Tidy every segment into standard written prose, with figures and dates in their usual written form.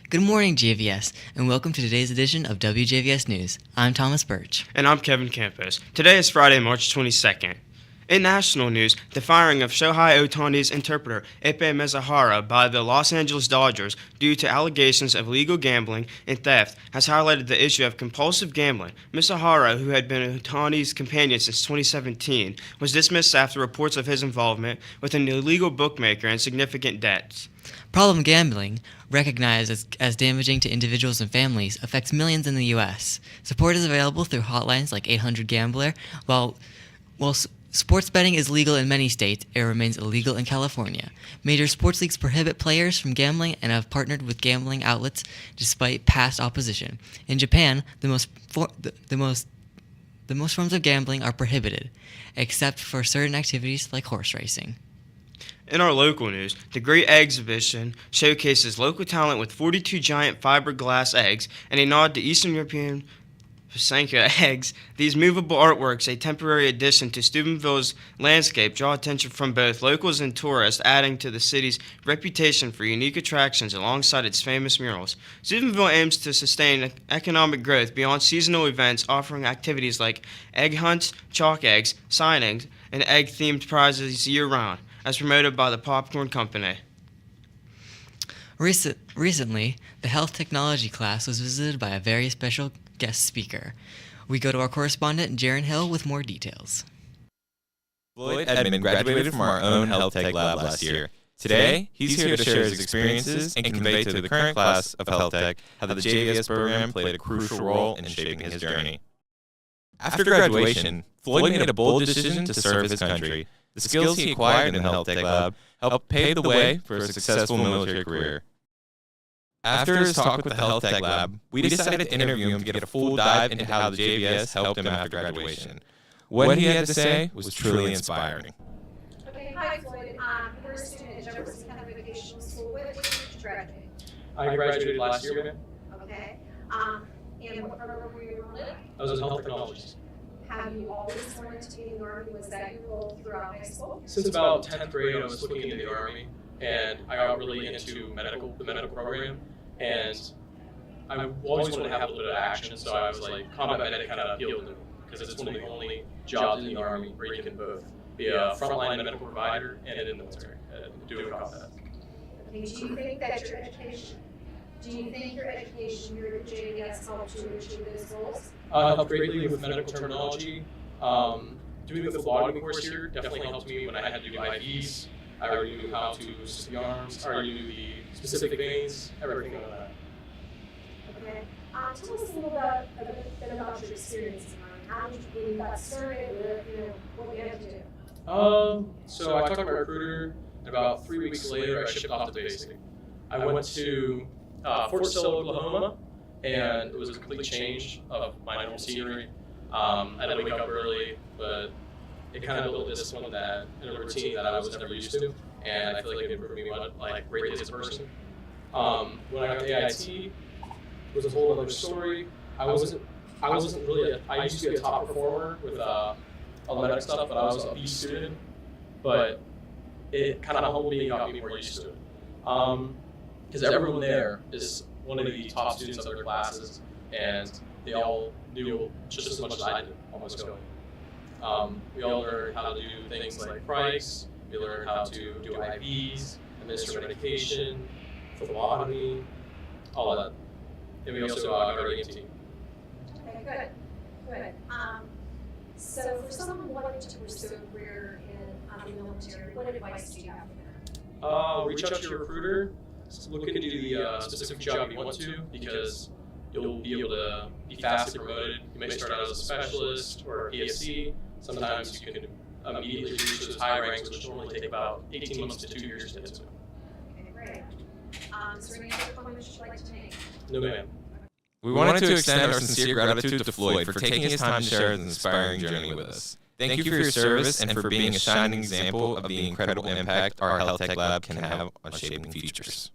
Good morning, Wjvs, and welcome to today's edition of WJVS News. I'm Thomas Birch. And I'm Kevin Campos. Today is Friday, March 22nd. In national news, the firing of Shohei Ohtani's interpreter, Ipe Mizahara, by the Los Angeles Dodgers due to allegations of illegal gambling and theft has highlighted the issue of compulsive gambling. Mizahara, who had been Ohtani's companion since 2017, was dismissed after reports of his involvement with an illegal bookmaker and significant debts. Problem gambling, recognized as damaging to individuals and families, affects millions in the U.S. Support is available through hotlines like 800-GAMBLER. While sports betting is legal in many states, it remains illegal in California. Major sports leagues prohibit players from gambling and have partnered with gambling outlets despite past opposition. In Japan, the most forms of gambling are prohibited, except for certain activities like horse racing. In our local news, the Great Egg Exhibition showcases local talent with 42 giant fiberglass eggs and a nod to Eastern European Sanka eggs. These movable artworks, a temporary addition to Steubenville's landscape, draw attention from both locals and tourists, adding to the city's reputation for unique attractions alongside its famous murals. Steubenville aims to sustain economic growth beyond seasonal events, offering activities like egg hunts, chalk eggs, signings, and egg-themed prizes year-round, as promoted by the Popcorn Company. Recently, the health technology class was visited by a very special guest speaker. We go to our correspondent, Jaron Hill, with more details. Floyd Edmond graduated from our own health tech lab last year. Today, he's here to share his experiences and convey to the current class of health tech how the JVS program played a crucial role in shaping his journey. After graduation, Floyd made a bold decision to serve his country. The skills he acquired in the health tech lab helped pave the way for a successful military career. After his talk with the health tech lab, we decided to interview him to get a full dive into how the JVS helped him after graduation. What he had to say was truly inspiring. Okay, hi Floyd. You're a student at Jefferson County Vocational School. When did you graduate? I graduated last year, ma'am. Okay. And what program were you in? I was in health technologies. Have you always wanted to be in the Army? Was that your goal throughout high school? Since about 10th grade, I was looking into the Army, and I got really into the medical program, and I always wanted to have a little bit of action, so I was like, combat medic kind of appealed to me, because it's one of the only jobs in the Army where you can both be a frontline medical provider and in the military, doing combat. Okay, do you think your education here at JVS helped you achieve those goals? Helped greatly with medical terminology. Doing the phlebotomy course here definitely helped me when I had to do IVs. I already knew how to stick the arms, I already knew the specific veins, everything like that. Okay. Tell us a little bit about your experience in the Army. How did you get that started? What you had to do? So I talked to my recruiter, and about 3 weeks later, I shipped off to basic. I went to Fort Sill, Oklahoma, and it was a complete change of my normal scenery. I had to wake up early, but it kind of built this one that in a routine that I was never used to, and I feel like it improved me greatly as a person. When I got to AIT, it was a whole other story. I wasn't really. I used to be a top performer with all the medical stuff, but I was a B student. But it kind of humbled me and got me more used to it. Because everyone there is one of the top students of their classes, and they all knew just as much as I did, almost going. We all learned how to do things like price, we learned how to do IVs, administer medication, phlebotomy, all that. And we also got our EMT. Okay, good. So for someone wanting to pursue a career in the military, what advice do you have for them? Reach out to your recruiter, look into the specific job you want to, because you'll be able to be fastly promoted. You may start out as a specialist or a PSC. Sometimes you can immediately reach those high ranks, which normally take about 18 months to 2 years to get to. Okay, great. Is there any other comments you'd like to make? No, ma'am. We wanted to extend our sincere gratitude to Floyd for taking his time to share his inspiring journey with us. Thank you for your service and for being a shining example of the incredible impact our health tech lab can have on shaping futures.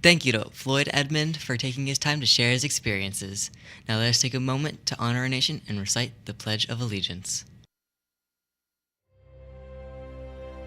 Thank you to Floyd Edmond for taking his time to share his experiences. Now let us take a moment to honor our nation and recite the Pledge of Allegiance.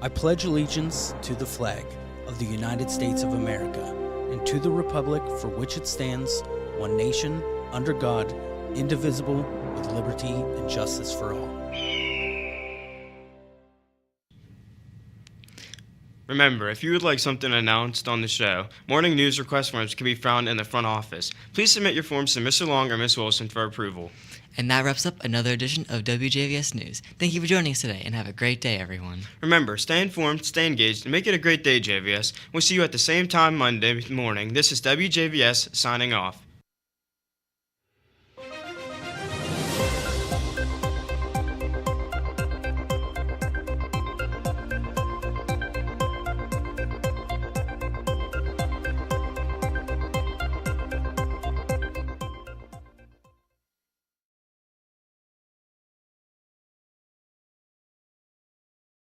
I pledge allegiance to the flag of the United States of America, and to the republic for which it stands, one nation, under God, indivisible, with liberty and justice for all. Remember, if you would like something announced on the show, morning news request forms can be found in the front office. Please submit your forms to Mr. Long or Ms. Wilson for approval. And that wraps up another edition of WJVS News. Thank you for joining us today, and have a great day, everyone. Remember, stay informed, stay engaged, and make it a great day, JVS. We'll see you at the same time Monday morning. This is WJVS signing off.